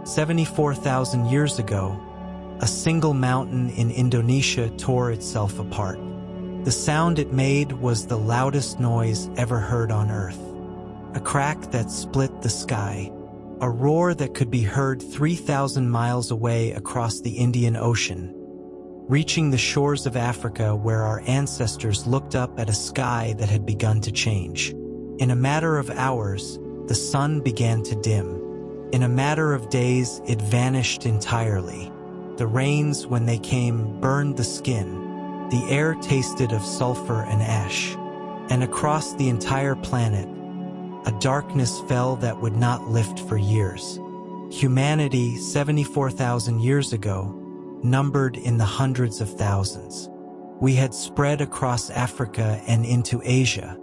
74,000 years ago, a single mountain in Indonesia tore itself apart. The sound it made was the loudest noise ever heard on Earth. A crack that split the sky, a roar that could be heard 3,000 miles away across the Indian Ocean, reaching the shores of Africa where our ancestors looked up at a sky that had begun to change. In a matter of hours, the sun began to dim. In a matter of days, it vanished entirely. The rains, when they came, burned the skin. The air tasted of sulfur and ash. And across the entire planet, a darkness fell that would not lift for years. Humanity, 74,000 years ago, numbered in the hundreds of thousands. We had spread across Africa and into Asia.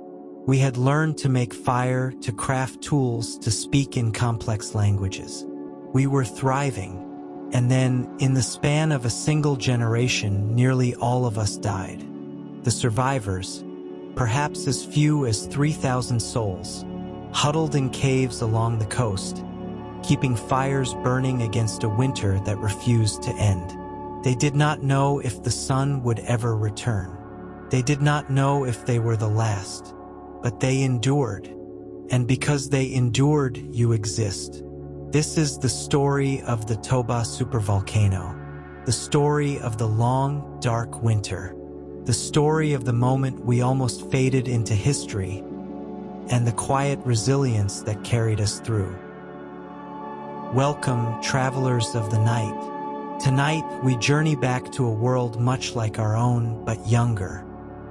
We had learned to make fire, to craft tools, to speak in complex languages. We were thriving. And then, in the span of a single generation, nearly all of us died. The survivors, perhaps as few as 3,000 souls, huddled in caves along the coast, keeping fires burning against a winter that refused to end. They did not know if the sun would ever return. They did not know if they were the last, but they endured. And because they endured, you exist. This is the story of the Toba Supervolcano, the story of the long, dark winter, the story of the moment we almost faded into history, and the quiet resilience that carried us through. Welcome, travelers of the night. Tonight, we journey back to a world much like our own, but younger.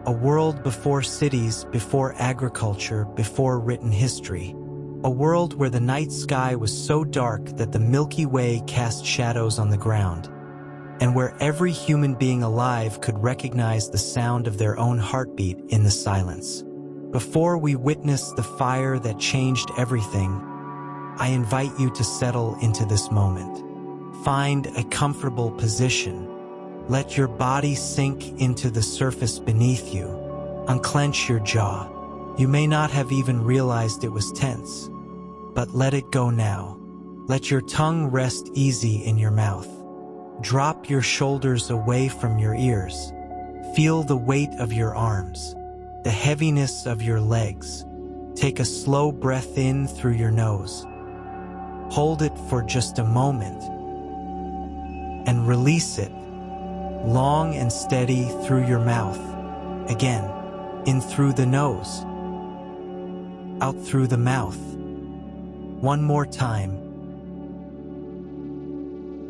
A world before cities, before agriculture, before written history. A world where the night sky was so dark that the Milky Way cast shadows on the ground, and where every human being alive could recognize the sound of their own heartbeat in the silence. Before we witness the fire that changed everything, I invite you to settle into this moment. Find a comfortable position. Let your body sink into the surface beneath you. Unclench your jaw. You may not have even realized it was tense, but let it go now. Let your tongue rest easy in your mouth. Drop your shoulders away from your ears. Feel the weight of your arms, the heaviness of your legs. Take a slow breath in through your nose. Hold it for just a moment, and release it, long and steady through your mouth. Again, in through the nose, out through the mouth. One more time.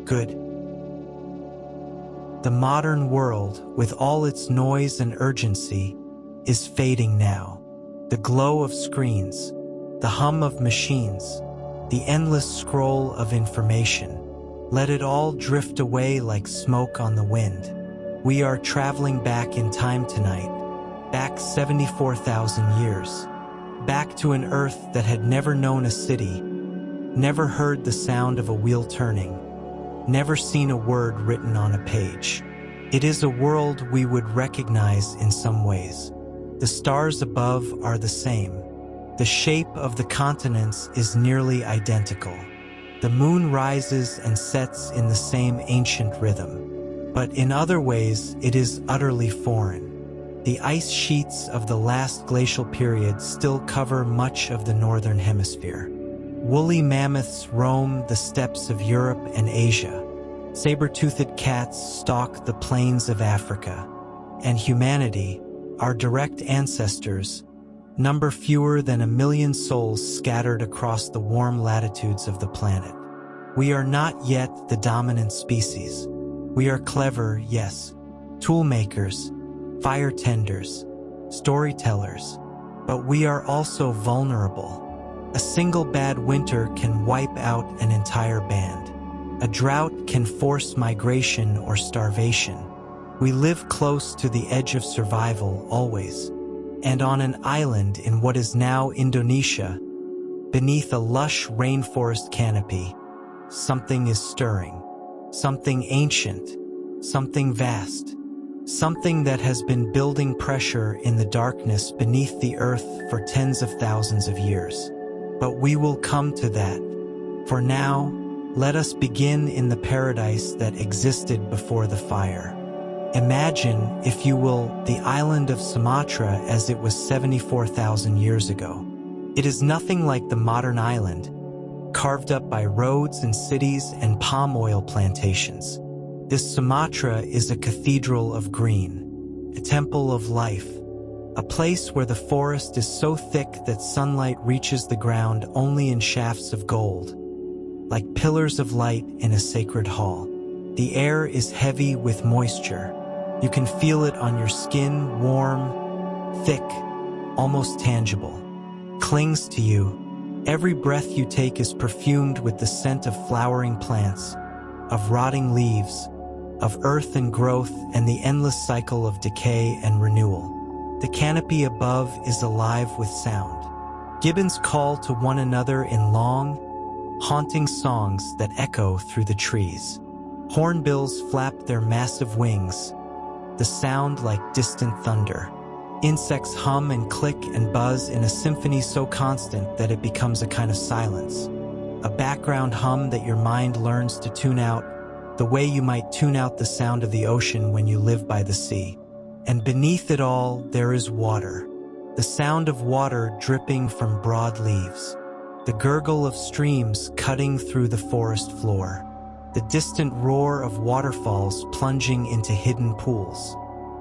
Good. The modern world, with all its noise and urgency, is fading now. The glow of screens, the hum of machines, the endless scroll of information. Let it all drift away like smoke on the wind. We are traveling back in time tonight, back 74,000 years. Back to an Earth that had never known a city, never heard the sound of a wheel turning, never seen a word written on a page. It is a world we would recognize in some ways. The stars above are the same. The shape of the continents is nearly identical. The moon rises and sets in the same ancient rhythm. But in other ways, it is utterly foreign. The ice sheets of the last glacial period still cover much of the northern hemisphere. Woolly mammoths roam the steppes of Europe and Asia. Saber-toothed cats stalk the plains of Africa. And humanity, our direct ancestors, number fewer than 1 million souls scattered across the warm latitudes of the planet. We are not yet the dominant species. We are clever, yes, toolmakers, fire tenders, storytellers, but we are also vulnerable. A single bad winter can wipe out an entire band. A drought can force migration or starvation. We live close to the edge of survival always, and on an island in what is now Indonesia, beneath a lush rainforest canopy, something is stirring, something ancient, something vast. Something that has been building pressure in the darkness beneath the earth for tens of thousands of years. But we will come to that. For now, Let us begin in the paradise that existed before the fire. Imagine, if you will, the island of Sumatra as it was 74,000 years ago. It is nothing like the modern island, carved up by roads and cities and palm oil plantations. This Sumatra is a cathedral of green, a temple of life, a place where the forest is so thick that sunlight reaches the ground only in shafts of gold, like pillars of light in a sacred hall. The air is heavy with moisture. You can feel it on your skin, warm, thick, almost tangible. Clings to you. Every breath you take is perfumed with the scent of flowering plants, of rotting leaves, of earth and growth, and the endless cycle of decay and renewal. The canopy above is alive with sound. Gibbons call to one another in long, haunting songs that echo through the trees. Hornbills flap their massive wings, the sound like distant thunder. Insects hum and click and buzz in a symphony so constant that it becomes a kind of silence. A background hum that your mind learns to tune out, the way you might tune out the sound of the ocean when you live by the sea. And beneath it all, there is water. The sound of water dripping from broad leaves. The gurgle of streams cutting through the forest floor. The distant roar of waterfalls plunging into hidden pools.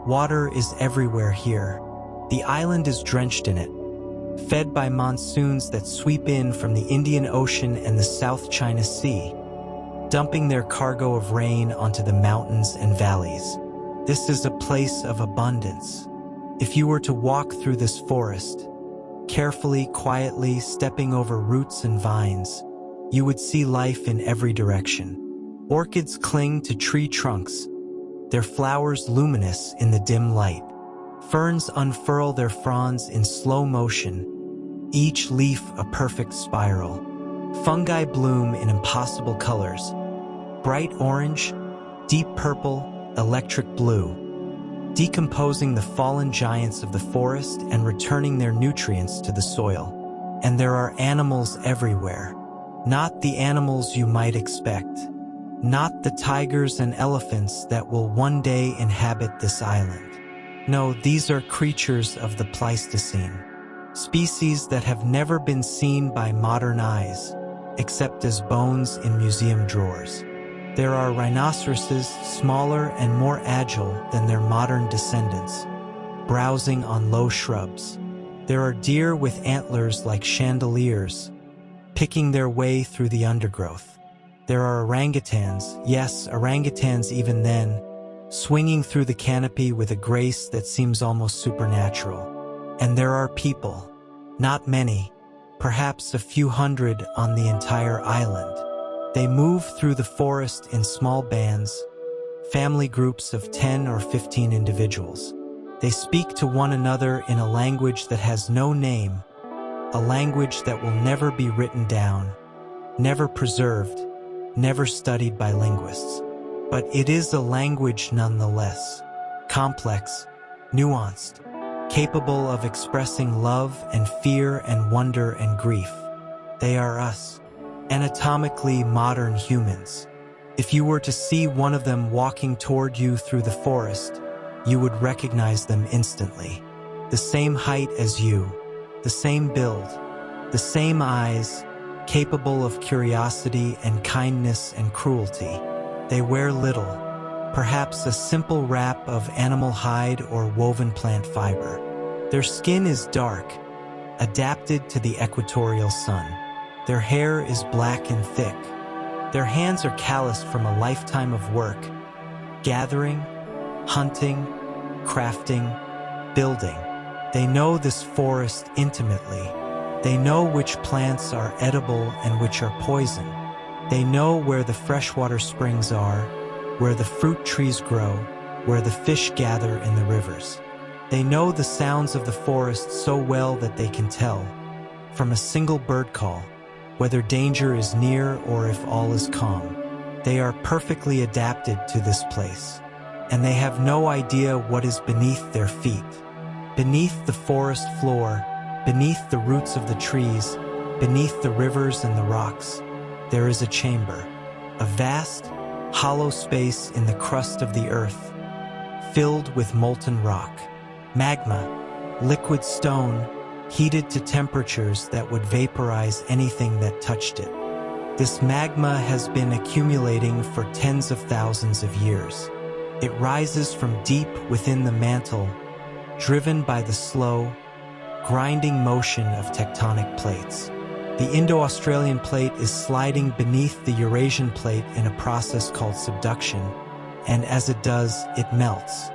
Water is everywhere here. The island is drenched in it, fed by monsoons that sweep in from the Indian Ocean and the South China Sea, dumping their cargo of rain onto the mountains and valleys. This is a place of abundance. If you were to walk through this forest, carefully, quietly, stepping over roots and vines, you would see life in every direction. Orchids cling to tree trunks, their flowers luminous in the dim light. Ferns unfurl their fronds in slow motion, each leaf a perfect spiral. Fungi bloom in impossible colors, bright orange, deep purple, electric blue, decomposing the fallen giants of the forest and returning their nutrients to the soil. And there are animals everywhere, not the animals you might expect. Not the tigers and elephants that will one day inhabit this island. No, these are creatures of the Pleistocene, species that have never been seen by modern eyes, except as bones in museum drawers. There are rhinoceroses smaller and more agile than their modern descendants, browsing on low shrubs. There are deer with antlers like chandeliers, picking their way through the undergrowth. There are orangutans, yes, orangutans even then, swinging through the canopy with a grace that seems almost supernatural. And there are people, not many, perhaps a few hundred on the entire island. They move through the forest in small bands, family groups of 10 or 15 individuals. They speak to one another in a language that has no name, a language that will never be written down, never preserved, never studied by linguists. But it is a language nonetheless, complex, nuanced, capable of expressing love and fear and wonder and grief. They are us, anatomically modern humans. If you were to see one of them walking toward you through the forest, you would recognize them instantly. The same height as you, the same build, the same eyes, capable of curiosity and kindness and cruelty. They wear little, perhaps a simple wrap of animal hide or woven plant fiber. Their skin is dark, adapted to the equatorial sun. Their hair is black and thick. Their hands are calloused from a lifetime of work, gathering, hunting, crafting, building. They know this forest intimately. They know which plants are edible and which are poison. They know where the freshwater springs are, where the fruit trees grow, where the fish gather in the rivers. They know the sounds of the forest so well that they can tell, from a single bird call, whether danger is near or if all is calm. They are perfectly adapted to this place, and they have no idea what is beneath their feet. Beneath the forest floor, beneath the roots of the trees, beneath the rivers and the rocks, there is a chamber. a vast, hollow space in the crust of the earth, filled with molten rock. Magma, liquid stone, heated to temperatures that would vaporize anything that touched it. This magma has been accumulating for tens of thousands of years. It rises from deep within the mantle, driven by the slow, grinding motion of tectonic plates. The Indo-Australian plate is sliding beneath the Eurasian plate in a process called subduction, and as it does, it melts.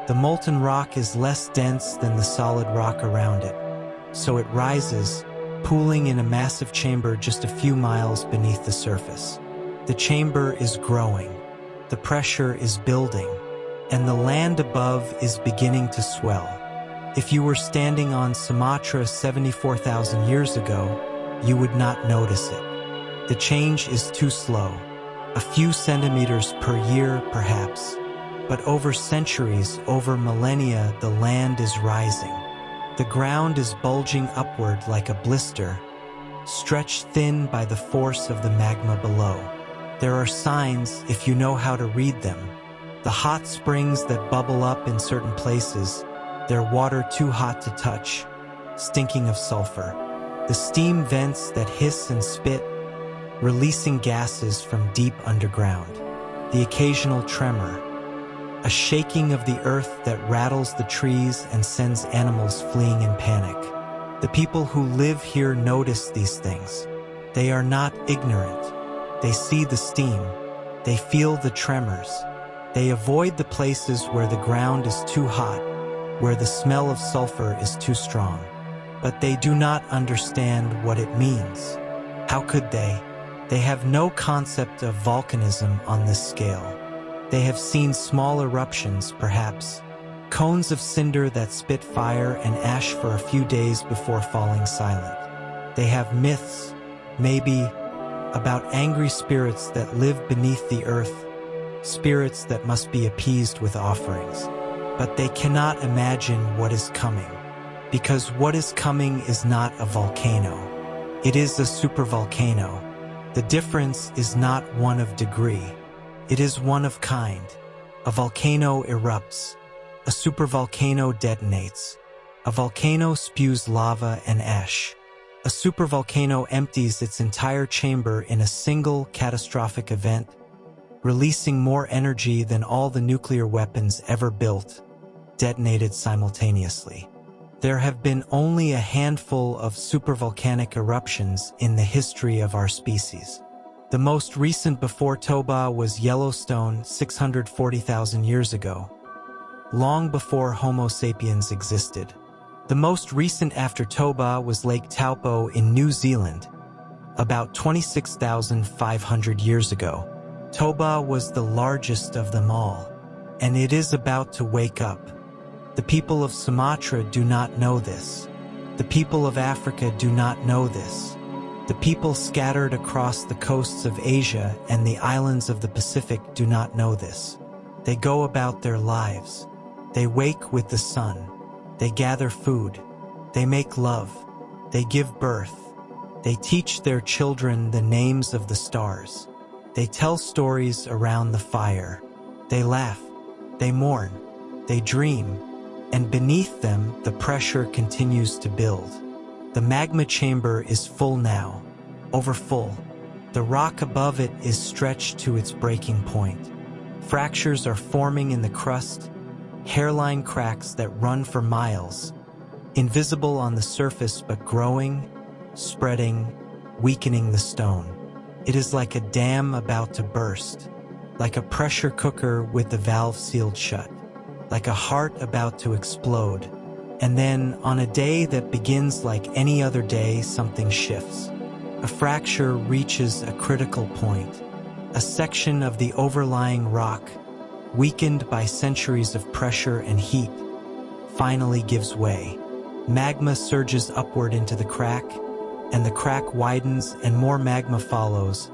The molten rock is less dense than the solid rock around it, so it rises, pooling in a massive chamber just a few miles beneath the surface. The chamber is growing, the pressure is building, and the land above is beginning to swell. If you were standing on Sumatra 74,000 years ago, you would not notice it. The change is too slow, a few centimeters per year perhaps, but over centuries, over millennia, the land is rising. The ground is bulging upward like a blister, stretched thin by the force of the magma below. There are signs, if you know how to read them. The hot springs that bubble up in certain places, their water too hot to touch, stinking of sulfur. The steam vents that hiss and spit, releasing gases from deep underground. The occasional tremor, a shaking of the earth that rattles the trees and sends animals fleeing in panic. The people who live here notice these things. They are not ignorant. They see the steam. They feel the tremors. They avoid the places where the ground is too hot, where the smell of sulfur is too strong. But they do not understand what it means. How could they? They have no concept of volcanism on this scale. They have seen small eruptions, perhaps, cones of cinder that spit fire and ash for a few days before falling silent. They have myths, maybe, about angry spirits that live beneath the earth, spirits that must be appeased with offerings. But they cannot imagine what is coming, because what is coming is not a volcano. It is a supervolcano. The difference is not one of degree. It is one of kind. A volcano erupts. A supervolcano detonates. A volcano spews lava and ash. A supervolcano empties its entire chamber in a single catastrophic event, releasing more energy than all the nuclear weapons ever built, detonated simultaneously. There have been only a handful of supervolcanic eruptions in the history of our species. The most recent before Toba was Yellowstone 640,000 years ago, long before Homo sapiens existed. The most recent after Toba was Lake Taupo in New Zealand, about 26,500 years ago. Toba was the largest of them all, and it is about to wake up. The people of Sumatra do not know this. The people of Africa do not know this. The people scattered across the coasts of Asia and the islands of the Pacific do not know this. They go about their lives. They wake with the sun. They gather food. They make love. They give birth. They teach their children the names of the stars. They tell stories around the fire. They laugh. They mourn. They dream. And beneath them, the pressure continues to build. The magma chamber is full now, overfull. The rock above it is stretched to its breaking point. Fractures are forming in the crust, hairline cracks that run for miles, invisible on the surface but growing, spreading, weakening the stone. It is like a dam about to burst, like a pressure cooker with the valve sealed shut, like a heart about to explode. And then, on a day that begins like any other day, something shifts. A fracture reaches a critical point. A section of the overlying rock, weakened by centuries of pressure and heat, finally gives way. Magma surges upward into the crack, and the crack widens and more magma follows,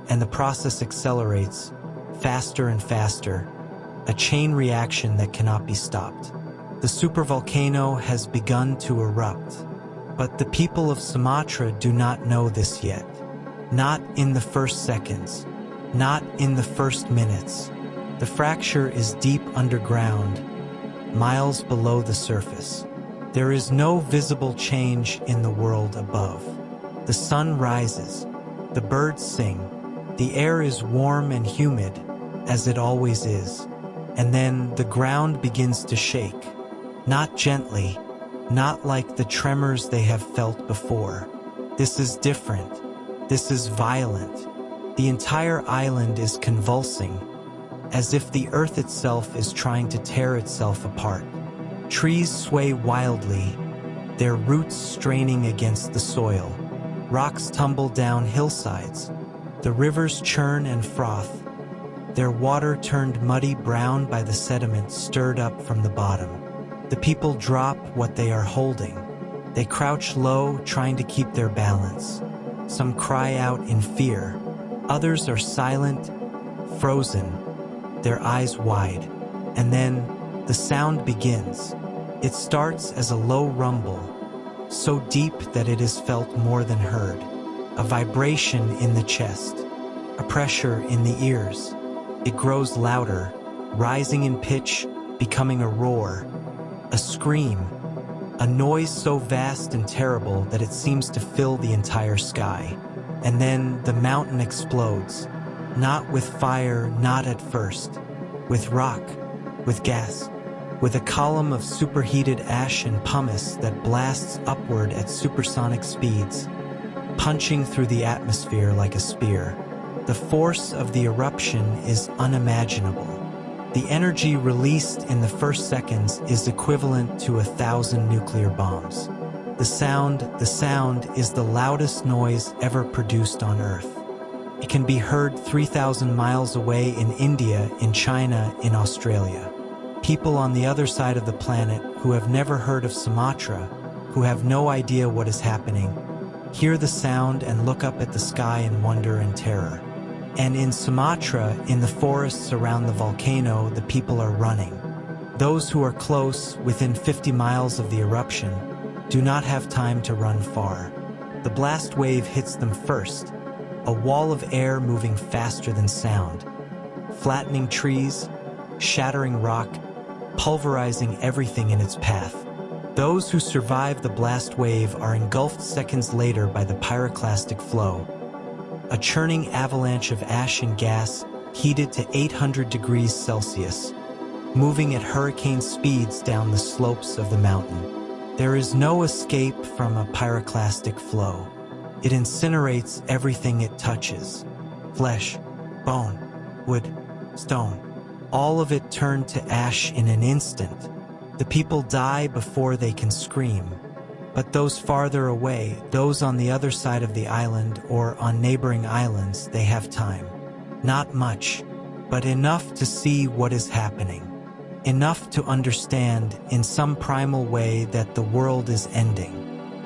and the process accelerates, faster and faster, a chain reaction that cannot be stopped. The supervolcano has begun to erupt, but the people of Sumatra do not know this yet. Not in the first seconds, not in the first minutes. The fracture is deep underground, miles below the surface. There is no visible change in the world above. The sun rises, the birds sing, the air is warm and humid, as it always is, and then the ground begins to shake. Not gently, not like the tremors they have felt before. This is different. This is violent. The entire island is convulsing, as if the earth itself is trying to tear itself apart. Trees sway wildly, their roots straining against the soil. Rocks tumble down hillsides. The rivers churn and froth, their water turned muddy brown by the sediment stirred up from the bottom. The people drop what they are holding. They crouch low, trying to keep their balance. Some cry out in fear. Others are silent, frozen, their eyes wide. And then the sound begins. It starts as a low rumble, so deep that it is felt more than heard. A vibration in the chest, a pressure in the ears. It grows louder, rising in pitch, becoming a roar, a scream, a noise so vast and terrible that it seems to fill the entire sky. And then the mountain explodes, not with fire, not at first, with rock, with gas, with a column of superheated ash and pumice that blasts upward at supersonic speeds, punching through the atmosphere like a spear. The force of the eruption is unimaginable. The energy released in the first seconds is equivalent to 1,000 nuclear bombs. The sound is the loudest noise ever produced on Earth. It can be heard 3,000 miles away in India, in China, in Australia. People on the other side of the planet who have never heard of Sumatra, who have no idea what is happening, hear the sound and look up at the sky in wonder and terror. And in Sumatra, in the forests around the volcano, the people are running. Those who are close, within 50 miles of the eruption, do not have time to run far. The blast wave hits them first, a wall of air moving faster than sound, flattening trees, shattering rock, pulverizing everything in its path. Those who survive the blast wave are engulfed seconds later by the pyroclastic flow, a churning avalanche of ash and gas heated to 800 degrees Celsius, moving at hurricane speeds down the slopes of the mountain. There is no escape from a pyroclastic flow. It incinerates everything it touches. Flesh, bone, wood, stone. All of it turned to ash in an instant. The people die before they can scream. But those farther away, those on the other side of the island or on neighboring islands, they have time. Not much, but enough to see what is happening. Enough to understand in some primal way that the world is ending.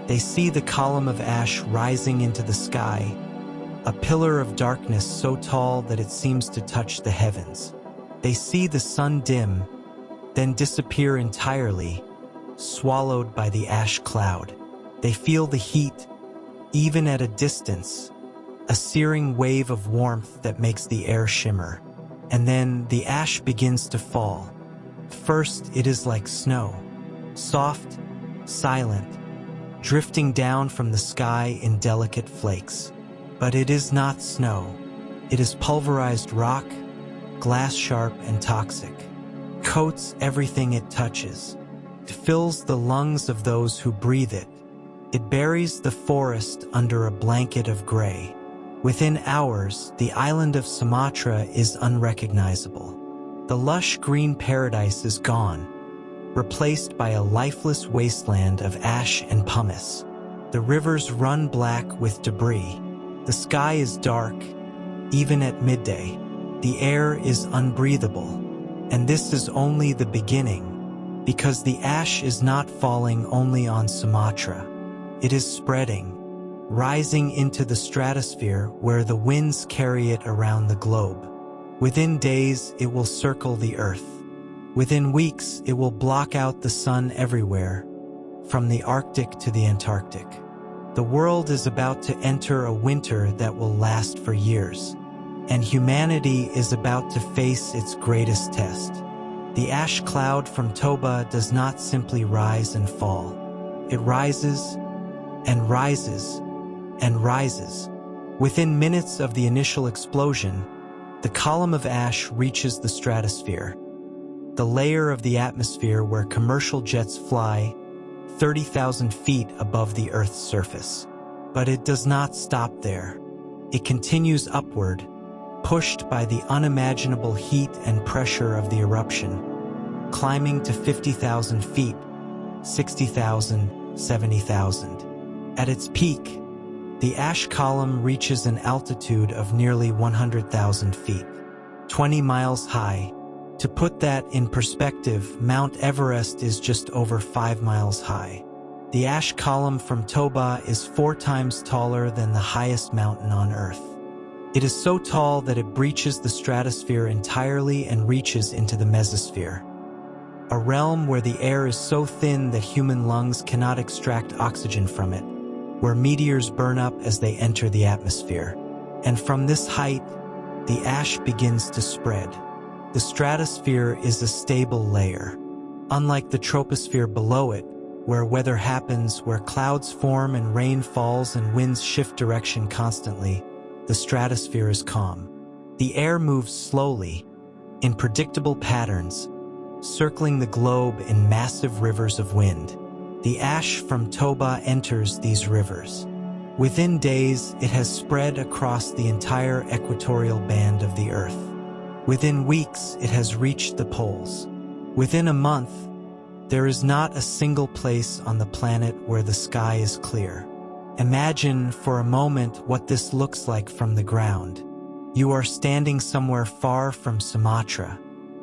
They see the column of ash rising into the sky, a pillar of darkness so tall that it seems to touch the heavens. They see the sun dim, then disappear entirely, swallowed by the ash cloud. They feel the heat, even at a distance, a searing wave of warmth that makes the air shimmer. And then the ash begins to fall. First, it is like snow, soft, silent, drifting down from the sky in delicate flakes. But it is not snow. It is pulverized rock, glass-sharp and toxic. Coats everything it touches. It fills the lungs of those who breathe it. It buries the forest under a blanket of gray. Within hours, the island of Sumatra is unrecognizable. The lush green paradise is gone, replaced by a lifeless wasteland of ash and pumice. The rivers run black with debris. The sky is dark, even at midday. The air is unbreathable. And this is only the beginning, because the ash is not falling only on Sumatra. It is spreading, rising into the stratosphere where the winds carry it around the globe. Within days, it will circle the earth. Within weeks, it will block out the sun everywhere, from the Arctic to the Antarctic. The world is about to enter a winter that will last for years. and humanity is about to face its greatest test. The ash cloud from Toba does not simply rise and fall. It rises and rises and rises. Within minutes of the initial explosion, the column of ash reaches the stratosphere, the layer of the atmosphere where commercial jets fly 30,000 feet above the Earth's surface. But it does not stop there. It continues upward, pushed by the unimaginable heat and pressure of the eruption, climbing to 50,000 feet, 60,000, 70,000. At its peak, the ash column reaches an altitude of nearly 100,000 feet, 20 miles high. To put that in perspective, Mount Everest is just over 5 miles high. The ash column from Toba is 4 times taller than the highest mountain on Earth. It is so tall that it breaches the stratosphere entirely and reaches into the mesosphere, a realm where the air is so thin that human lungs cannot extract oxygen from it, where meteors burn up as they enter the atmosphere. And from this height, the ash begins to spread. The stratosphere is a stable layer. Unlike the troposphere below it, where weather happens, where clouds form and rain falls and winds shift direction constantly, the stratosphere is calm. The air moves slowly, in predictable patterns, circling the globe in massive rivers of wind. The ash from Toba enters these rivers. Within days, it has spread across the entire equatorial band of the Earth. Within weeks, it has reached the poles. Within a month, there is not a single place on the planet where the sky is clear. Imagine for a moment what this looks like from the ground. You are standing somewhere far from Sumatra.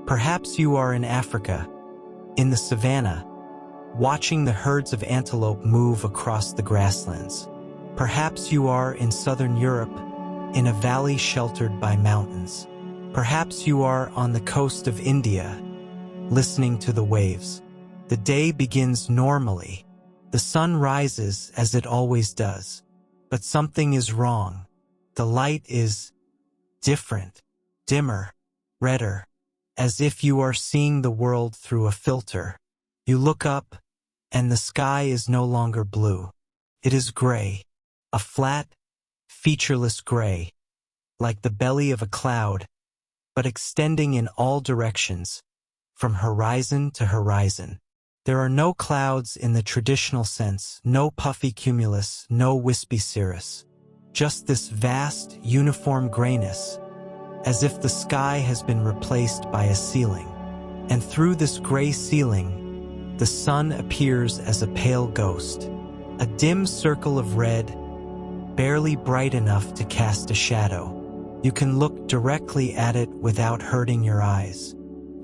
Perhaps you are in Africa, in the savannah, watching the herds of antelope move across the grasslands. Perhaps you are in southern Europe, in a valley sheltered by mountains. Perhaps you are on the coast of India, listening to the waves. The day begins normally. The sun rises as it always does. But something is wrong. The light is different, dimmer, redder, as if you are seeing the world through a filter. You look up, and the sky is no longer blue. It is gray, a flat, featureless gray, like the belly of a cloud, but extending in all directions, from horizon to horizon. There are no clouds in the traditional sense, no puffy cumulus, no wispy cirrus. Just this vast, uniform grayness, as if the sky has been replaced by a ceiling. And through this gray ceiling, the sun appears as a pale ghost, a dim circle of red, barely bright enough to cast a shadow. You can look directly at it without hurting your eyes.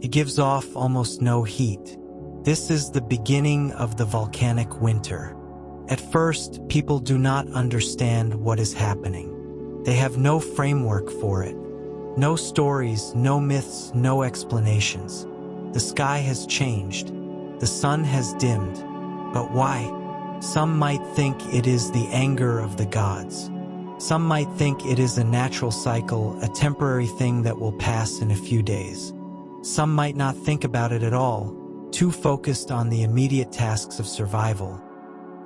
It gives off almost no heat. This is the beginning of the volcanic winter. At first, people do not understand what is happening. They have no framework for it. No stories, no myths, no explanations. The sky has changed. The sun has dimmed. But why? Some might think it is the anger of the gods. Some might think it is a natural cycle, a temporary thing that will pass in a few days. Some might not think about it at all, too focused on the immediate tasks of survival,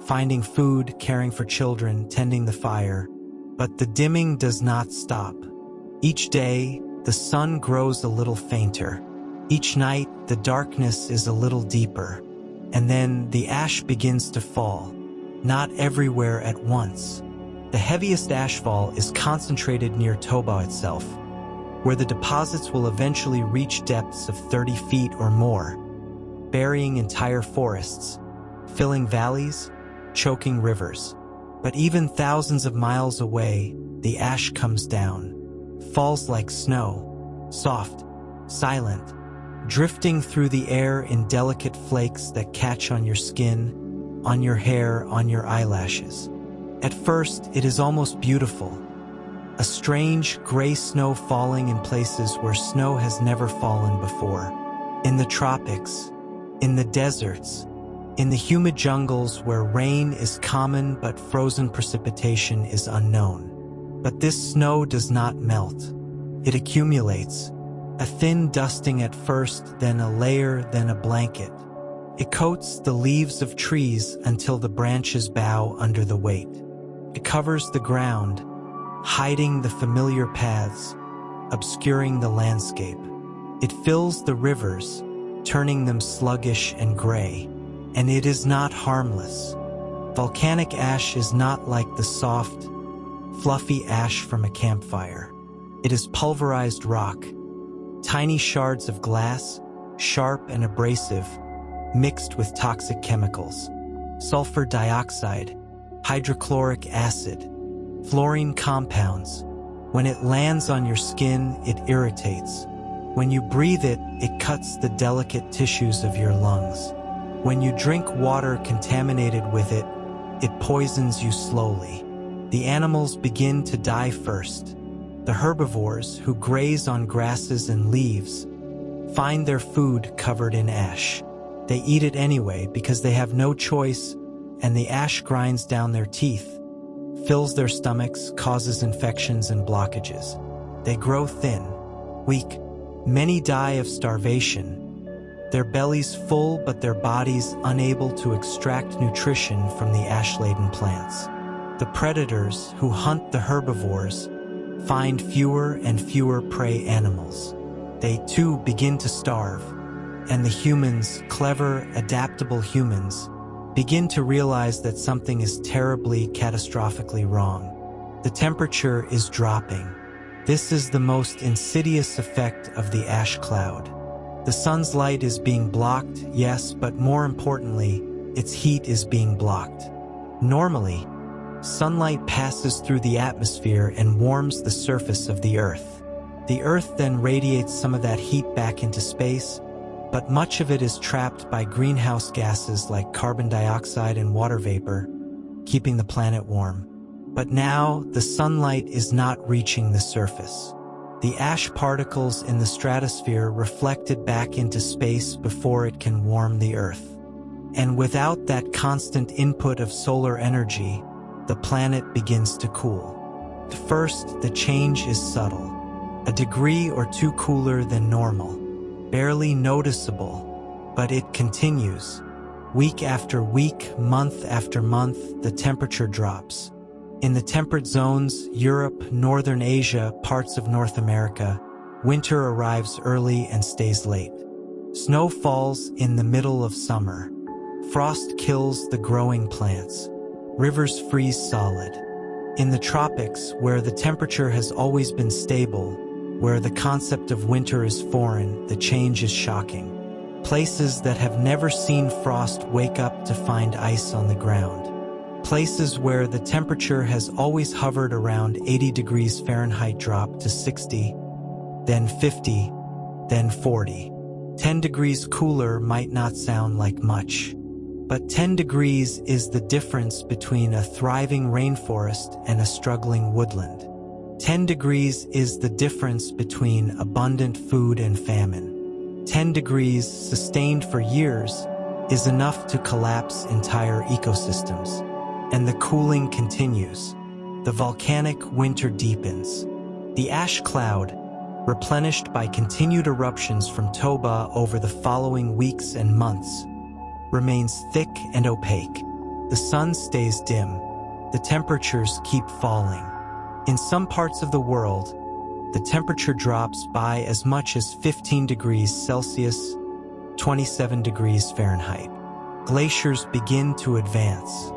finding food, caring for children, tending the fire. But the dimming does not stop. Each day, the sun grows a little fainter. Each night, the darkness is a little deeper. And then the ash begins to fall, not everywhere at once. The heaviest ashfall is concentrated near Toba itself, where the deposits will eventually reach depths of 30 feet or more, burying entire forests, filling valleys, choking rivers. But even thousands of miles away, the ash comes down, falls like snow, soft, silent, drifting through the air in delicate flakes that catch on your skin, on your hair, on your eyelashes. At first, it is almost beautiful. A strange, gray snow falling in places where snow has never fallen before. In the tropics, in the deserts, in the humid jungles where rain is common but frozen precipitation is unknown. But this snow does not melt. It accumulates, a thin dusting at first, then a layer, then a blanket. It coats the leaves of trees until the branches bow under the weight. It covers the ground, hiding the familiar paths, obscuring the landscape. It fills the rivers, turning them sluggish and gray. And it is not harmless. Volcanic ash is not like the soft, fluffy ash from a campfire. It is pulverized rock, tiny shards of glass, sharp and abrasive, mixed with toxic chemicals, sulfur dioxide, hydrochloric acid, fluorine compounds. When it lands on your skin, it irritates. When you breathe it, it cuts the delicate tissues of your lungs. When you drink water contaminated with it, it poisons you slowly. The animals begin to die first. The herbivores, who graze on grasses and leaves, find their food covered in ash. They eat it anyway because they have no choice, and the ash grinds down their teeth, fills their stomachs, causes infections and blockages. They grow thin, weak. Many die of starvation, their bellies full but their bodies unable to extract nutrition from the ash-laden plants. The predators who hunt the herbivores find fewer and fewer prey animals. They too begin to starve, and the humans, clever, adaptable humans, begin to realize that something is terribly, catastrophically wrong. The temperature is dropping. This is the most insidious effect of the ash cloud. The sun's light is being blocked, yes, but more importantly, its heat is being blocked. Normally, sunlight passes through the atmosphere and warms the surface of the Earth. The Earth then radiates some of that heat back into space, but much of it is trapped by greenhouse gases like carbon dioxide and water vapor, keeping the planet warm. But now, the sunlight is not reaching the surface. The ash particles in the stratosphere reflected back into space before it can warm the Earth. And without that constant input of solar energy, the planet begins to cool. First, the change is subtle, a degree or two cooler than normal, barely noticeable, but it continues. Week after week, month after month, the temperature drops. In the temperate zones, Europe, Northern Asia, parts of North America, winter arrives early and stays late. Snow falls in the middle of summer. Frost kills the growing plants. Rivers freeze solid. In the tropics, where the temperature has always been stable, where the concept of winter is foreign, the change is shocking. Places that have never seen frost wake up to find ice on the ground. Places where the temperature has always hovered around 80 degrees Fahrenheit drop to 60, then 50, then 40. 10 degrees cooler might not sound like much, but 10 degrees is the difference between a thriving rainforest and a struggling woodland. 10 degrees is the difference between abundant food and famine. 10 degrees, sustained for years, is enough to collapse entire ecosystems. And the cooling continues. The volcanic winter deepens. The ash cloud, replenished by continued eruptions from Toba over the following weeks and months, remains thick and opaque. The sun stays dim. The temperatures keep falling. In some parts of the world, the temperature drops by as much as 15 degrees Celsius, 27 degrees Fahrenheit. Glaciers begin to advance.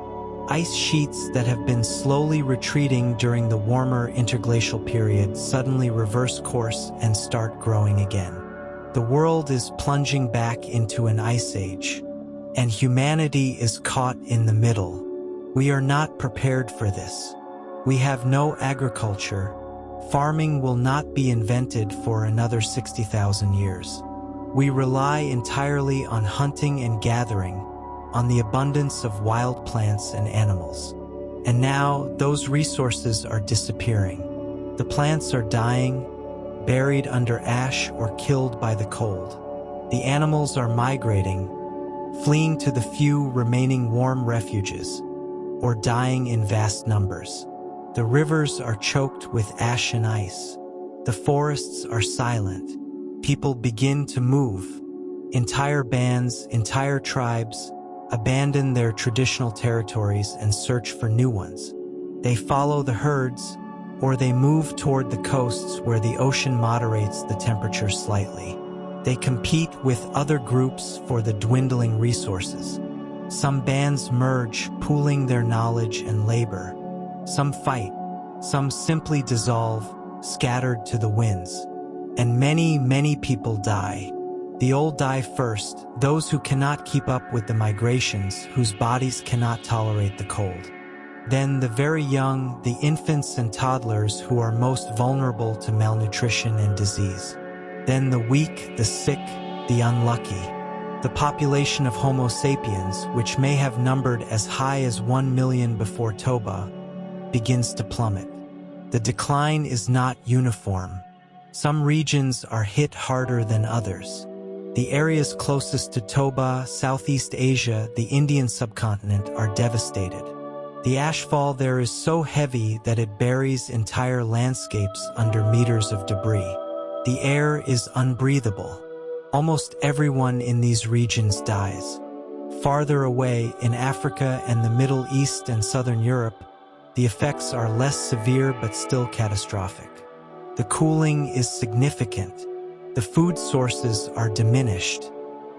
Ice sheets that have been slowly retreating during the warmer interglacial period suddenly reverse course and start growing again. The world is plunging back into an ice age, and humanity is caught in the middle. We are not prepared for this. We have no agriculture. Farming will not be invented for another 60,000 years. We rely entirely on hunting and gathering, on the abundance of wild plants and animals. And now, those resources are disappearing. The plants are dying, buried under ash or killed by the cold. The animals are migrating, fleeing to the few remaining warm refuges, or dying in vast numbers. The rivers are choked with ash and ice. The forests are silent. People begin to move. Entire bands, entire tribes abandon their traditional territories and search for new ones. They follow the herds, or they move toward the coasts where the ocean moderates the temperature slightly. They compete with other groups for the dwindling resources. Some bands merge, pooling their knowledge and labor. Some fight. Some simply dissolve, scattered to the winds. And many people die. The old die first, those who cannot keep up with the migrations, whose bodies cannot tolerate the cold. Then the very young, the infants and toddlers who are most vulnerable to malnutrition and disease. Then the weak, the sick, the unlucky. The population of Homo sapiens, which may have numbered as high as 1 million before Toba, begins to plummet. The decline is not uniform. Some regions are hit harder than others. The areas closest to Toba, Southeast Asia, the Indian subcontinent are devastated. The ashfall there is so heavy that it buries entire landscapes under meters of debris. The air is unbreathable. Almost everyone in these regions dies. Farther away, in Africa and the Middle East and Southern Europe, the effects are less severe but still catastrophic. The cooling is significant. The food sources are diminished,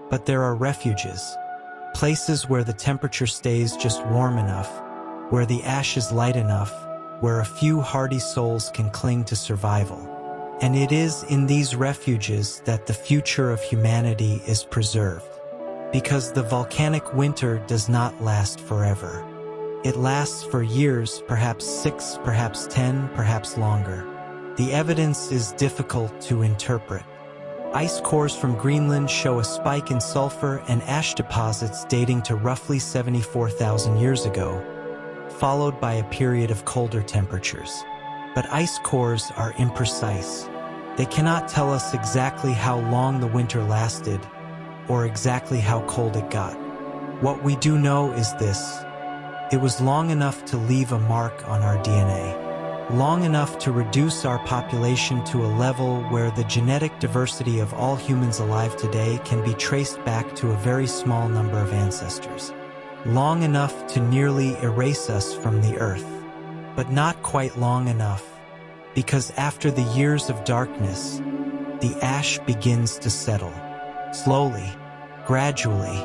but there are refuges, places where the temperature stays just warm enough, where the ash is light enough, where a few hardy souls can cling to survival. And it is in these refuges that the future of humanity is preserved, because the volcanic winter does not last forever. It lasts for years, perhaps 6, perhaps 10, perhaps longer. The evidence is difficult to interpret. Ice cores from Greenland show a spike in sulfur and ash deposits dating to roughly 74,000 years ago, followed by a period of colder temperatures. But ice cores are imprecise. They cannot tell us exactly how long the winter lasted or exactly how cold it got. What we do know is this: it was long enough to leave a mark on our DNA. Long enough to reduce our population to a level where the genetic diversity of all humans alive today can be traced back to a very small number of ancestors. Long enough to nearly erase us from the earth. But not quite long enough, because after the years of darkness, the ash begins to settle. Slowly, gradually,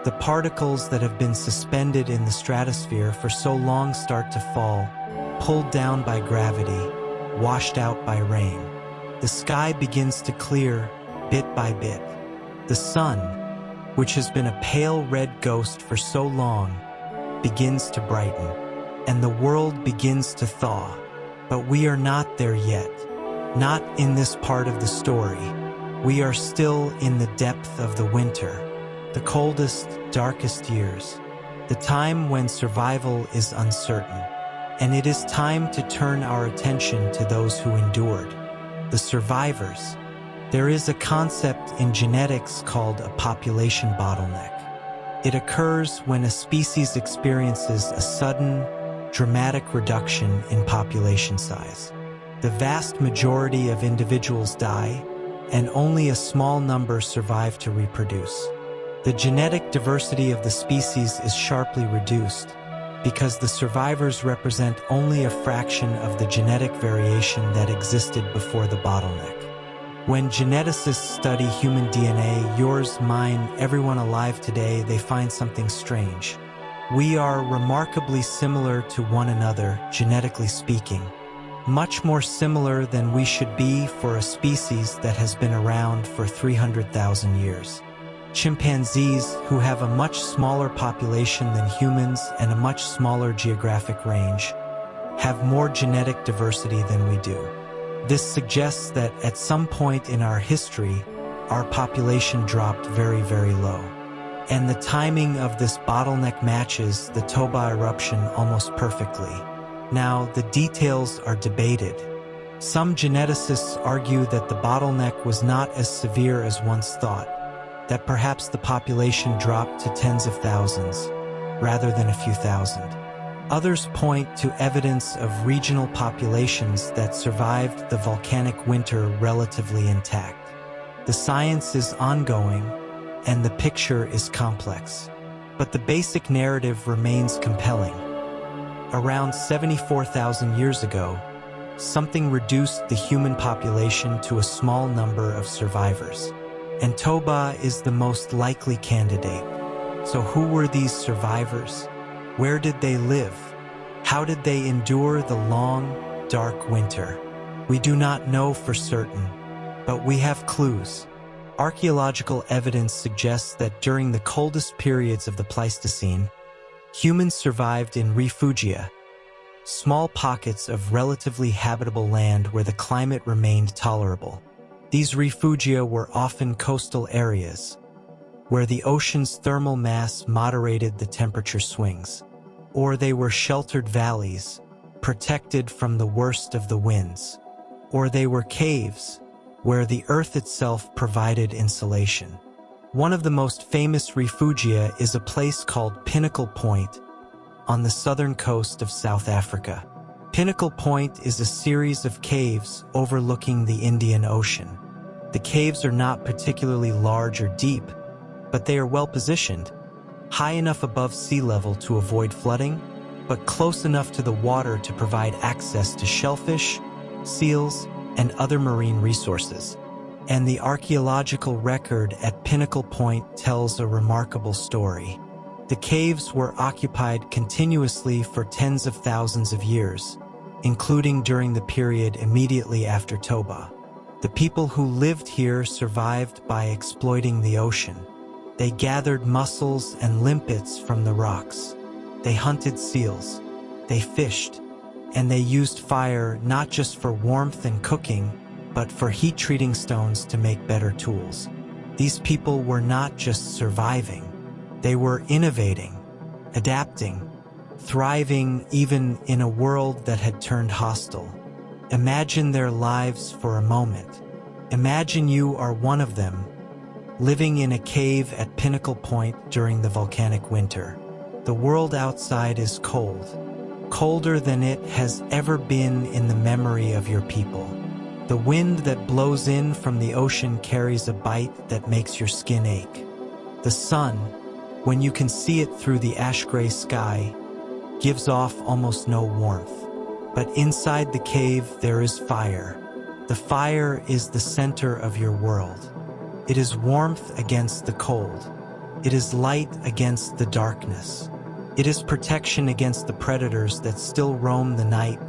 the particles that have been suspended in the stratosphere for so long start to fall, pulled down by gravity, washed out by rain. The sky begins to clear, bit by bit. The sun, which has been a pale red ghost for so long, begins to brighten, and the world begins to thaw. But we are not there yet. Not in this part of the story. We are still in the depth of the winter, the coldest, darkest years, the time when survival is uncertain. And it is time to turn our attention to those who endured, the survivors. There is a concept in genetics called a population bottleneck. It occurs when a species experiences a sudden, dramatic reduction in population size. The vast majority of individuals die, and only a small number survive to reproduce. The genetic diversity of the species is sharply reduced, because the survivors represent only a fraction of the genetic variation that existed before the bottleneck. When geneticists study human DNA, yours, mine, everyone alive today, they find something strange. We are remarkably similar to one another, genetically speaking. Much more similar than we should be for a species that has been around for 300,000 years. Chimpanzees, who have a much smaller population than humans and a much smaller geographic range, have more genetic diversity than we do. This suggests that at some point in our history, our population dropped very, very low. And the timing of this bottleneck matches the Toba eruption almost perfectly. Now, the details are debated. Some geneticists argue that the bottleneck was not as severe as once thought, that perhaps the population dropped to tens of thousands, rather than a few thousand. Others point to evidence of regional populations that survived the volcanic winter relatively intact. The science is ongoing, and the picture is complex. But the basic narrative remains compelling. Around 74,000 years ago, something reduced the human population to a small number of survivors. And Toba is the most likely candidate. So who were these survivors? Where did they live? How did they endure the long, dark winter? We do not know for certain, but we have clues. Archaeological evidence suggests that during the coldest periods of the Pleistocene, humans survived in refugia, small pockets of relatively habitable land where the climate remained tolerable. These refugia were often coastal areas, where the ocean's thermal mass moderated the temperature swings, or they were sheltered valleys, protected from the worst of the winds, or they were caves, where the earth itself provided insulation. One of the most famous refugia is a place called Pinnacle Point on the southern coast of South Africa. Pinnacle Point is a series of caves overlooking the Indian Ocean. The caves are not particularly large or deep, but they are well positioned, high enough above sea level to avoid flooding, but close enough to the water to provide access to shellfish, seals, and other marine resources. And the archaeological record at Pinnacle Point tells a remarkable story. The caves were occupied continuously for tens of thousands of years, including during the period immediately after Toba. The people who lived here survived by exploiting the ocean. They gathered mussels and limpets from the rocks. They hunted seals. They fished. And they used fire not just for warmth and cooking, but for heat-treating stones to make better tools. These people were not just surviving. They were innovating, adapting, thriving even in a world that had turned hostile. Imagine their lives for a moment. Imagine you are one of them, living in a cave at Pinnacle Point during the volcanic winter. The world outside is cold, colder than it has ever been in the memory of your people. The wind that blows in from the ocean carries a bite that makes your skin ache. The sun, when you can see it through the ash-gray sky, gives off almost no warmth. But inside the cave there is fire. The fire is the center of your world. It is warmth against the cold. It is light against the darkness. It is protection against the predators that still roam the night.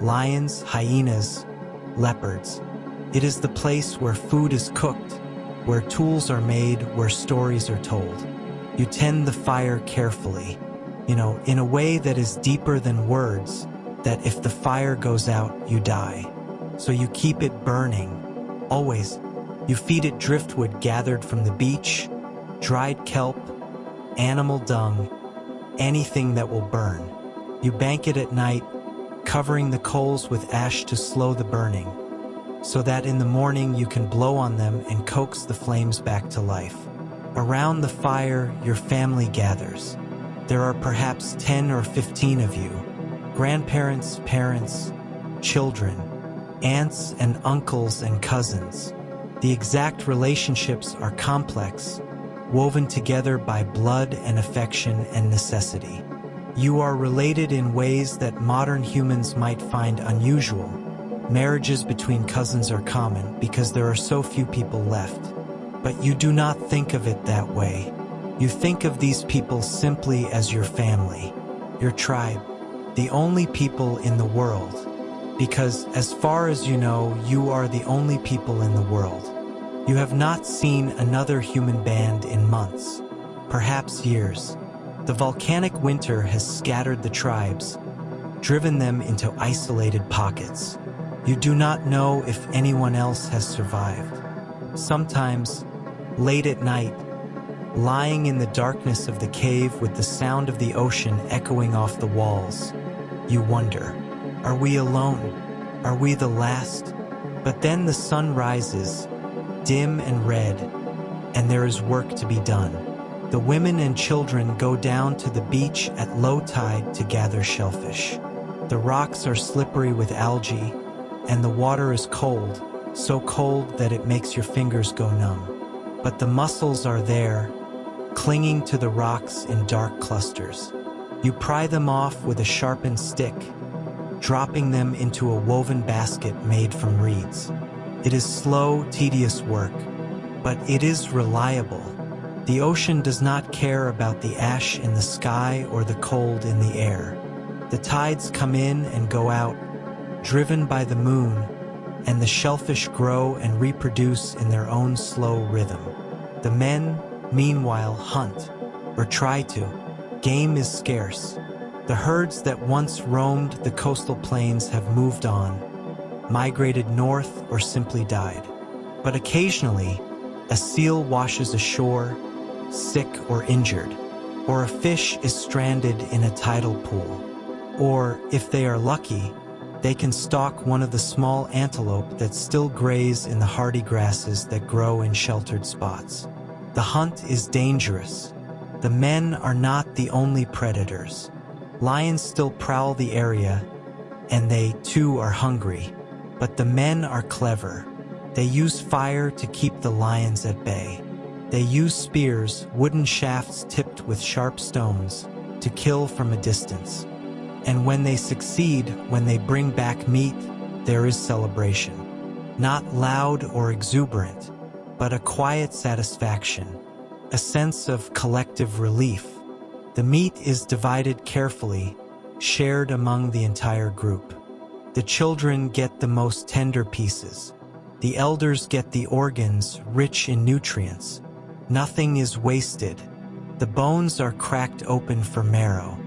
Lions, hyenas, leopards. It is the place where food is cooked, where tools are made, where stories are told. You tend the fire carefully, in a way that is deeper than words, that if the fire goes out, you die. So you keep it burning, always. You feed it driftwood gathered from the beach, dried kelp, animal dung, anything that will burn. You bank it at night, covering the coals with ash to slow the burning, so that in the morning you can blow on them and coax the flames back to life. Around the fire, your family gathers. There are perhaps 10 or 15 of you, grandparents, parents, children, aunts and uncles and cousins. The exact relationships are complex, woven together by blood and affection and necessity. You are related in ways that modern humans might find unusual. Marriages between cousins are common because there are so few people left. But you do not think of it that way. You think of these people simply as your family, your tribe, the only people in the world. Because as far as you know, you are the only people in the world. You have not seen another human band in months, perhaps years. The volcanic winter has scattered the tribes, driven them into isolated pockets. You do not know if anyone else has survived. Sometimes, late at night, lying in the darkness of the cave with the sound of the ocean echoing off the walls, you wonder, are we alone? Are we the last? But then the sun rises, dim and red, and there is work to be done. The women and children go down to the beach at low tide to gather shellfish. The rocks are slippery with algae, and the water is cold, so cold that it makes your fingers go numb. But the mussels are there, clinging to the rocks in dark clusters. You pry them off with a sharpened stick, dropping them into a woven basket made from reeds. It is slow, tedious work, but it is reliable. The ocean does not care about the ash in the sky or the cold in the air. The tides come in and go out, driven by the moon, and the shellfish grow and reproduce in their own slow rhythm. The men, meanwhile, hunt, or try to. Game is scarce. The herds that once roamed the coastal plains have moved on, migrated north, or simply died. But occasionally, a seal washes ashore, sick or injured, or a fish is stranded in a tidal pool. Or, if they are lucky, they can stalk one of the small antelope that still graze in the hardy grasses that grow in sheltered spots. The hunt is dangerous. The men are not the only predators. Lions still prowl the area, and they, too, are hungry. But the men are clever. They use fire to keep the lions at bay. They use spears, wooden shafts tipped with sharp stones, to kill from a distance. And when they succeed, when they bring back meat, there is celebration. Not loud or exuberant, but a quiet satisfaction, a sense of collective relief. The meat is divided carefully, shared among the entire group. The children get the most tender pieces. The elders get the organs rich in nutrients. Nothing is wasted. The bones are cracked open for marrow.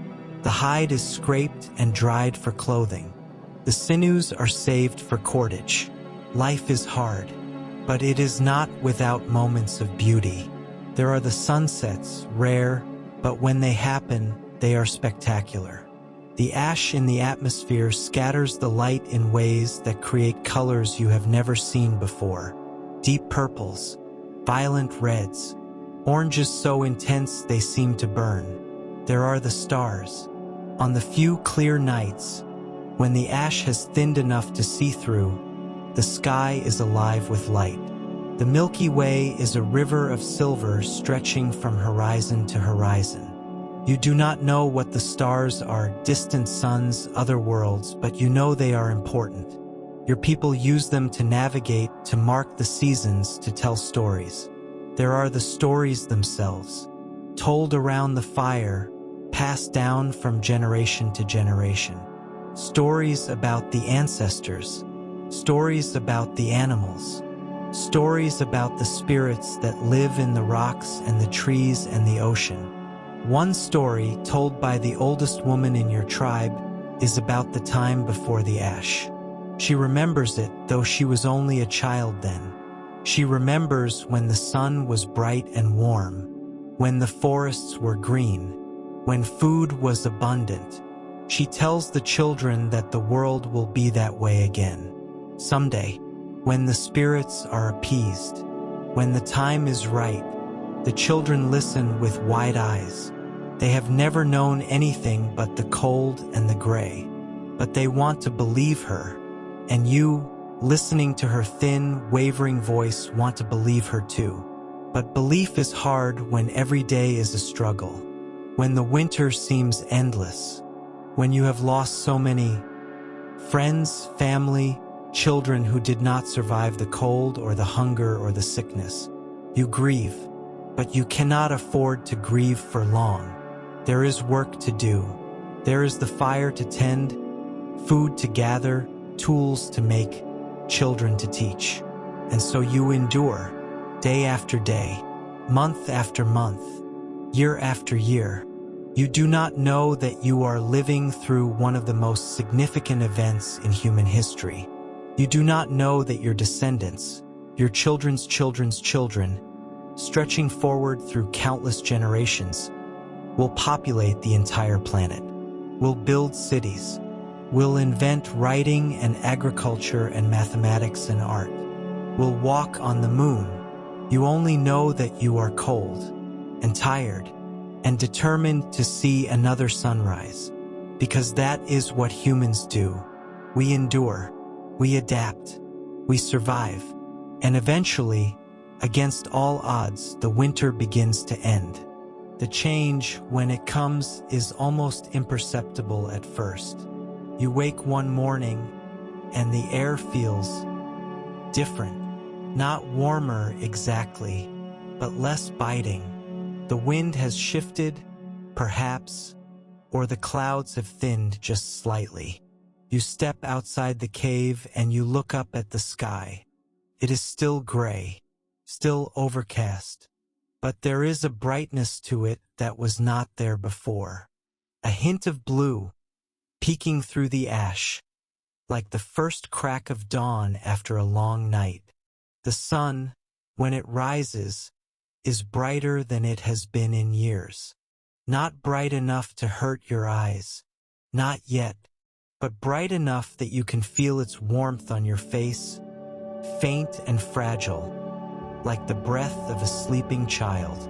The hide is scraped and dried for clothing. The sinews are saved for cordage. Life is hard, but it is not without moments of beauty. There are the sunsets, rare, but when they happen, they are spectacular. The ash in the atmosphere scatters the light in ways that create colors you have never seen before. Deep purples, violent reds, oranges so intense they seem to burn. There are the stars. On the few clear nights, when the ash has thinned enough to see through, the sky is alive with light. The Milky Way is a river of silver stretching from horizon to horizon. You do not know what the stars are, distant suns, other worlds, but you know they are important. Your people use them to navigate, to mark the seasons, to tell stories. There are the stories themselves, told around the fire, passed down from generation to generation. Stories about the ancestors, stories about the animals, stories about the spirits that live in the rocks and the trees and the ocean. One story, told by the oldest woman in your tribe, is about the time before the ash. She remembers it, though she was only a child then. She remembers when the sun was bright and warm, when the forests were green, when food was abundant. She tells the children that the world will be that way again. Someday, when the spirits are appeased, when the time is right, the children listen with wide eyes. They have never known anything but the cold and the gray. But they want to believe her, and you, listening to her thin, wavering voice, want to believe her too. But belief is hard when every day is a struggle, when the winter seems endless, when you have lost so many friends, family, children who did not survive the cold or the hunger or the sickness. You grieve, but you cannot afford to grieve for long. There is work to do. There is the fire to tend, food to gather, tools to make, children to teach. And so you endure, day after day, month after month, year after year. You do not know that you are living through one of the most significant events in human history. You do not know that your descendants, your children's children's children, stretching forward through countless generations, will populate the entire planet, will build cities, will invent writing and agriculture and mathematics and art, will walk on the moon. You only know that you are cold. and tired and determined to see another sunrise. Because that is what humans do. We endure, we adapt, we survive, and eventually, against all odds, the winter begins to end. The change, when it comes, is almost imperceptible at first. You wake one morning, and the air feels different. Not warmer exactly, but less biting. The wind has shifted, perhaps, or the clouds have thinned just slightly. You step outside the cave and you look up at the sky. It is still gray, still overcast, but there is a brightness to it that was not there before. A hint of blue, peeking through the ash, like the first crack of dawn after a long night. The sun, when it rises, is brighter than it has been in years. Not bright enough to hurt your eyes, not yet, but bright enough that you can feel its warmth on your face, faint and fragile, like the breath of a sleeping child.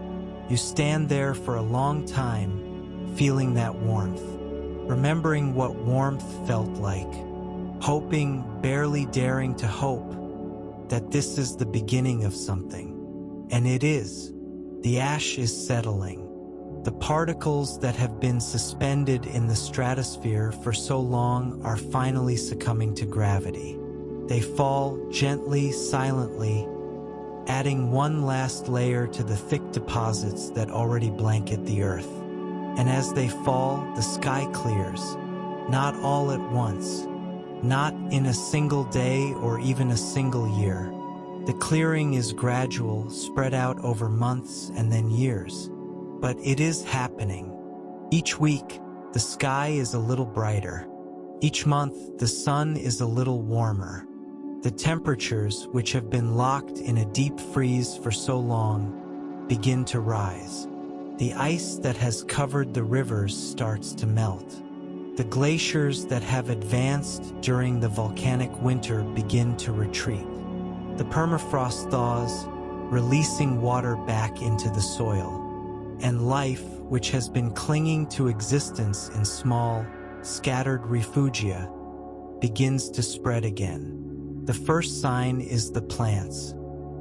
You stand there for a long time, feeling that warmth, remembering what warmth felt like, hoping, barely daring to hope, that this is the beginning of something. And it is. The ash is settling. The particles that have been suspended in the stratosphere for so long are finally succumbing to gravity. They fall gently, silently, adding one last layer to the thick deposits that already blanket the earth. And as they fall, the sky clears, not all at once, not in a single day or even a single year. The clearing is gradual, spread out over months and then years. But it is happening. Each week, the sky is a little brighter. Each month, the sun is a little warmer. The temperatures, which have been locked in a deep freeze for so long, begin to rise. The ice that has covered the rivers starts to melt. The glaciers that have advanced during the volcanic winter begin to retreat. The permafrost thaws, releasing water back into the soil. And life, which has been clinging to existence in small, scattered refugia, begins to spread again. The first sign is the plants.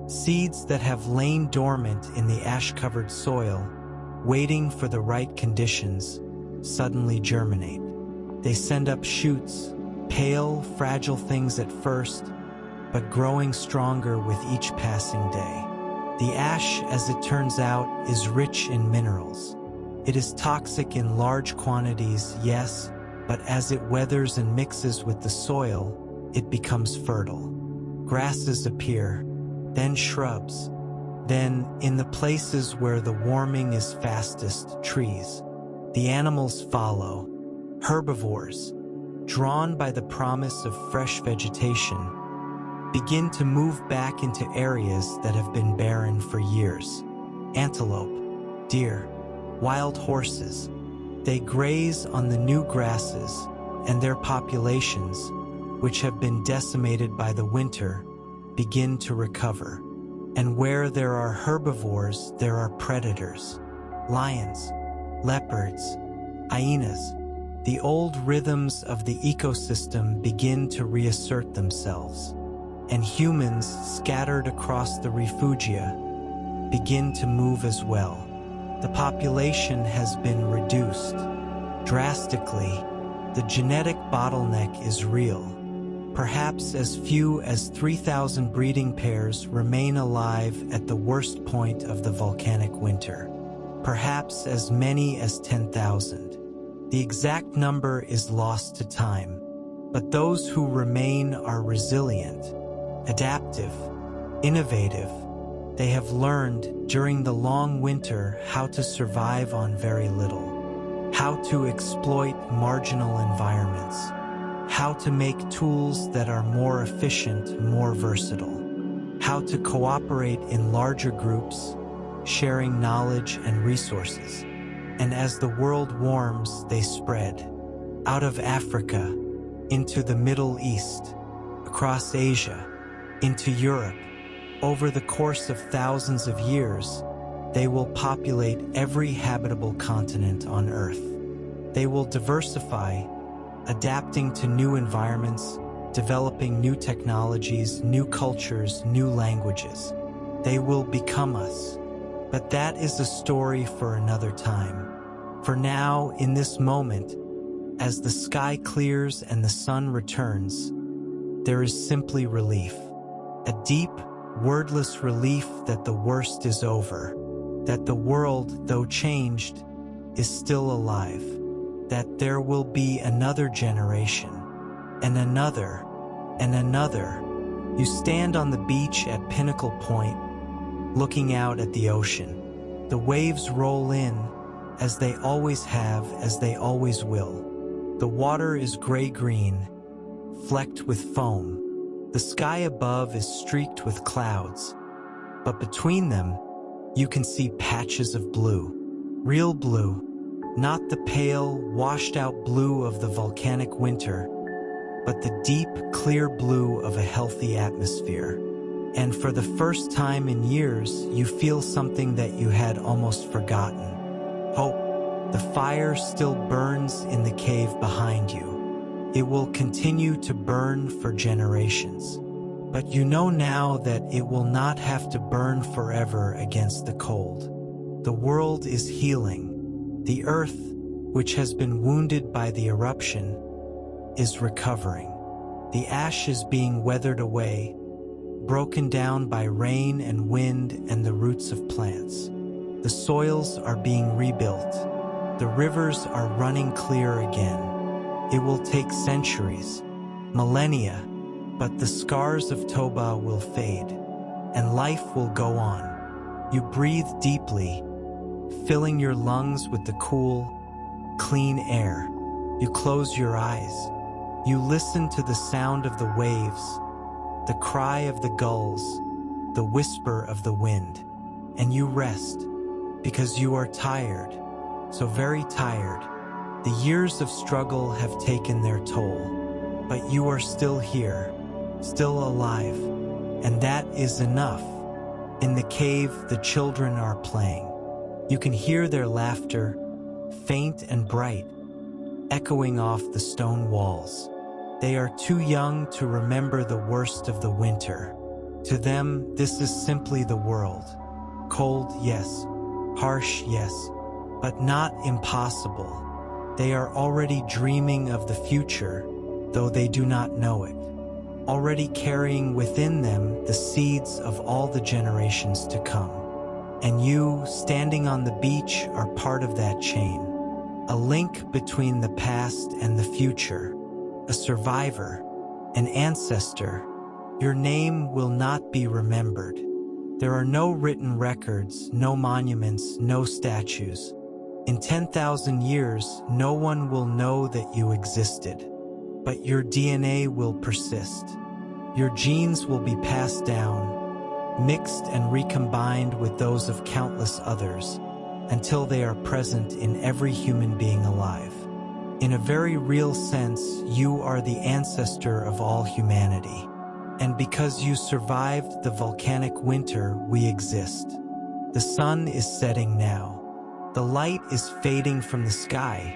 Seeds that have lain dormant in the ash-covered soil, waiting for the right conditions, suddenly germinate. They send up shoots, pale, fragile things at first, but growing stronger with each passing day. The ash, as it turns out, is rich in minerals. It is toxic in large quantities, yes, but as it weathers and mixes with the soil, it becomes fertile. Grasses appear, then shrubs, then, in the places where the warming is fastest, trees. The animals follow. Herbivores, drawn by the promise of fresh vegetation, begin to move back into areas that have been barren for years. Antelope, deer, wild horses, they graze on the new grasses, and their populations, which have been decimated by the winter, begin to recover. And where there are herbivores, there are predators. Lions, leopards, hyenas. The old rhythms of the ecosystem begin to reassert themselves, and humans scattered across the refugia begin to move as well. The population has been reduced drastically. The genetic bottleneck is real. Perhaps as few as 3,000 breeding pairs remain alive at the worst point of the volcanic winter. Perhaps as many as 10,000. The exact number is lost to time, but those who remain are resilient, adaptive, innovative. They have learned during the long winter how to survive on very little, how to exploit marginal environments, how to make tools that are more efficient, more versatile, how to cooperate in larger groups, sharing knowledge and resources. And as the world warms, they spread out of Africa, into the Middle East, across Asia, into Europe. Over the course of thousands of years, They will populate every habitable continent on Earth. They will diversify, adapting to new environments, developing new technologies, new cultures, new languages. They will become us. But that is a story for another time. For now, in this moment, as the sky clears and the sun returns, there is simply relief. A deep, wordless relief that the worst is over, that the world, though changed, is still alive, that there will be another generation, and another, and another. You stand on the beach at Pinnacle Point, looking out at the ocean. The waves roll in, as they always have, as they always will. The water is gray-green, flecked with foam. The sky above is streaked with clouds, but between them, you can see patches of blue. Real blue, not the pale, washed-out blue of the volcanic winter, but the deep, clear blue of a healthy atmosphere. And for the first time in years, you feel something that you had almost forgotten. Hope. The fire still burns in the cave behind you. It will continue to burn for generations. But you know now that it will not have to burn forever against the cold. The world is healing. The earth, which has been wounded by the eruption, is recovering. The ash is being weathered away, broken down by rain and wind and the roots of plants. The soils are being rebuilt. The rivers are running clear again. It will take centuries, millennia, but the scars of Toba will fade, and life will go on. You breathe deeply, filling your lungs with the cool, clean air. You close your eyes. You listen to the sound of the waves, the cry of the gulls, the whisper of the wind, and you rest because you are tired. So very tired. The years of struggle have taken their toll, but you are still here, still alive, and that is enough. In the cave, the children are playing. You can hear their laughter, faint and bright, echoing off the stone walls. They are too young to remember the worst of the winter. To them, this is simply the world. Cold, yes. Harsh, yes. But not impossible. They are already dreaming of the future, though they do not know it. Already carrying within them the seeds of all the generations to come. And you, standing on the beach, are part of that chain. A link between the past and the future. A survivor, an ancestor. Your name will not be remembered. There are no written records, no monuments, no statues. In 10,000 years, no one will know that you existed, but your DNA will persist. Your genes will be passed down, mixed and recombined with those of countless others, until they are present in every human being alive. In a very real sense, you are the ancestor of all humanity. And because you survived the volcanic winter, we exist. The sun is setting now. The light is fading from the sky,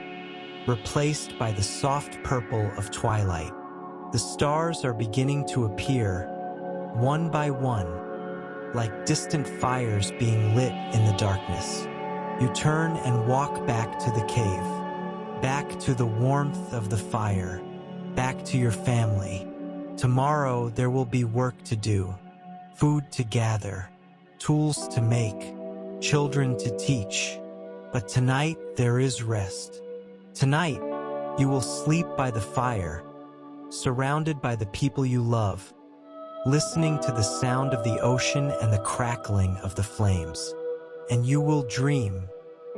replaced by the soft purple of twilight. The stars are beginning to appear, one by one, like distant fires being lit in the darkness. You turn and walk back to the cave, back to the warmth of the fire, back to your family. Tomorrow there will be work to do, food to gather, tools to make, children to teach. But tonight there is rest. Tonight you will sleep by the fire, surrounded by the people you love, listening to the sound of the ocean and the crackling of the flames. And you will dream.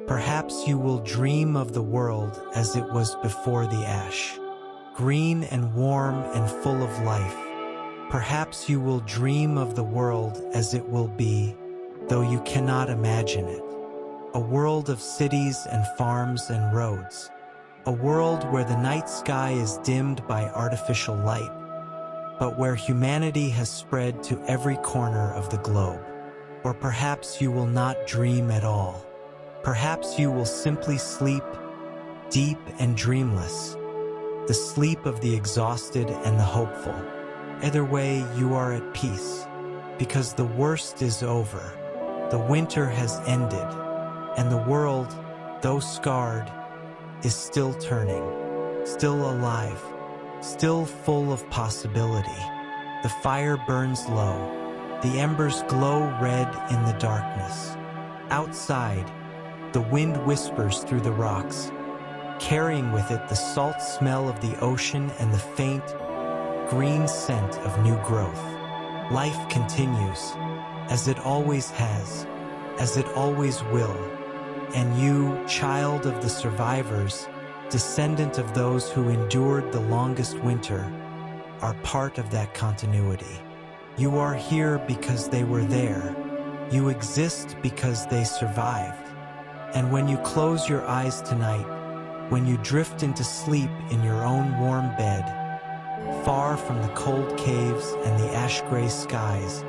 Perhaps you will dream of the world as it was before the ash, green and warm and full of life. Perhaps you will dream of the world as it will be, though you cannot imagine it. A world of cities and farms and roads. A world where the night sky is dimmed by artificial light, but where humanity has spread to every corner of the globe. Or perhaps you will not dream at all. Perhaps you will simply sleep, deep and dreamless, the sleep of the exhausted and the hopeful. Either way, you are at peace, because the worst is over. The winter has ended, and the world, though scarred, is still turning, still alive, still full of possibility. The fire burns low. The embers glow red in the darkness. Outside, the wind whispers through the rocks, carrying with it the salt smell of the ocean and the faint, green scent of new growth. Life continues, as it always has, as it always will. And you, child of the survivors, descendant of those who endured the longest winter, are part of that continuity. You are here because they were there. You exist because they survived. And when you close your eyes tonight, when you drift into sleep in your own warm bed, far from the cold caves and the ash-gray skies,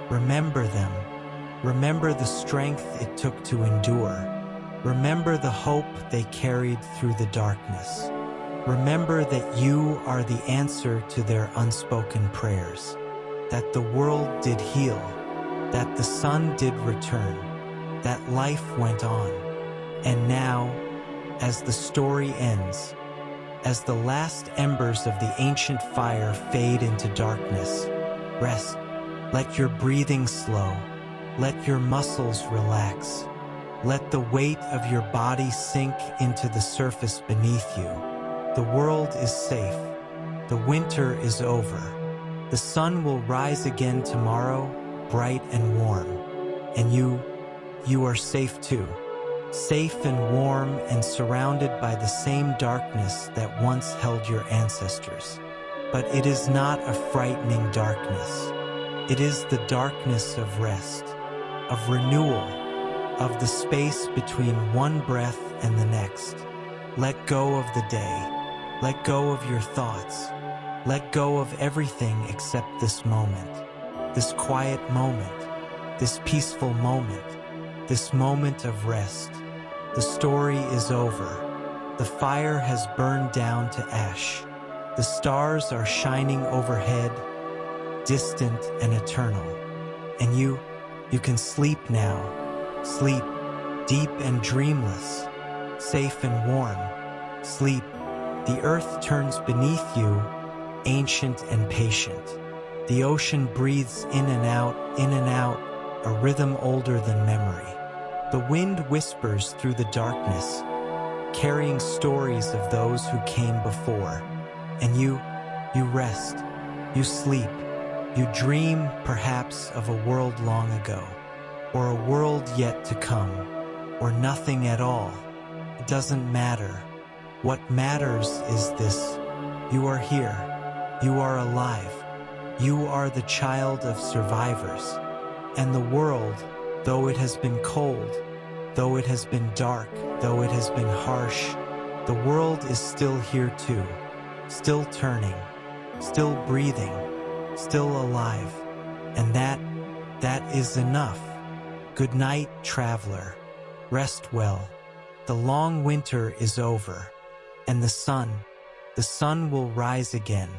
remember them. Remember the strength it took to endure. Remember the hope they carried through the darkness. Remember that you are the answer to their unspoken prayers, that the world did heal, that the sun did return, that life went on. And now, as the story ends, as the last embers of the ancient fire fade into darkness, rest. Let your breathing slow. Let your muscles relax. Let the weight of your body sink into the surface beneath you. The world is safe. The winter is over. The sun will rise again tomorrow, bright and warm. And you are safe too. Safe and warm and surrounded by the same darkness that once held your ancestors. But it is not a frightening darkness. It is the darkness of rest, of renewal, of the space between one breath and the next. Let go of the day. Let go of your thoughts. Let go of everything except this moment, this quiet moment, this peaceful moment, this moment of rest. The story is over. The fire has burned down to ash. The stars are shining overhead, distant and eternal. And you can sleep now. Sleep, deep and dreamless, safe and warm. Sleep. The earth turns beneath you, ancient and patient. The ocean breathes in and out, a rhythm older than memory. The wind whispers through the darkness, carrying stories of those who came before. And you rest, you sleep, you dream perhaps of a world long ago, or a world yet to come, or nothing at all. It doesn't matter. What matters is this: you are here, you are alive, you are the child of survivors. And the world, though it has been cold, though it has been dark, though it has been harsh, the world is still here too, still turning, still breathing, still alive. And that is enough. Good night, traveler. Rest well. The long winter is over, and the sun will rise again.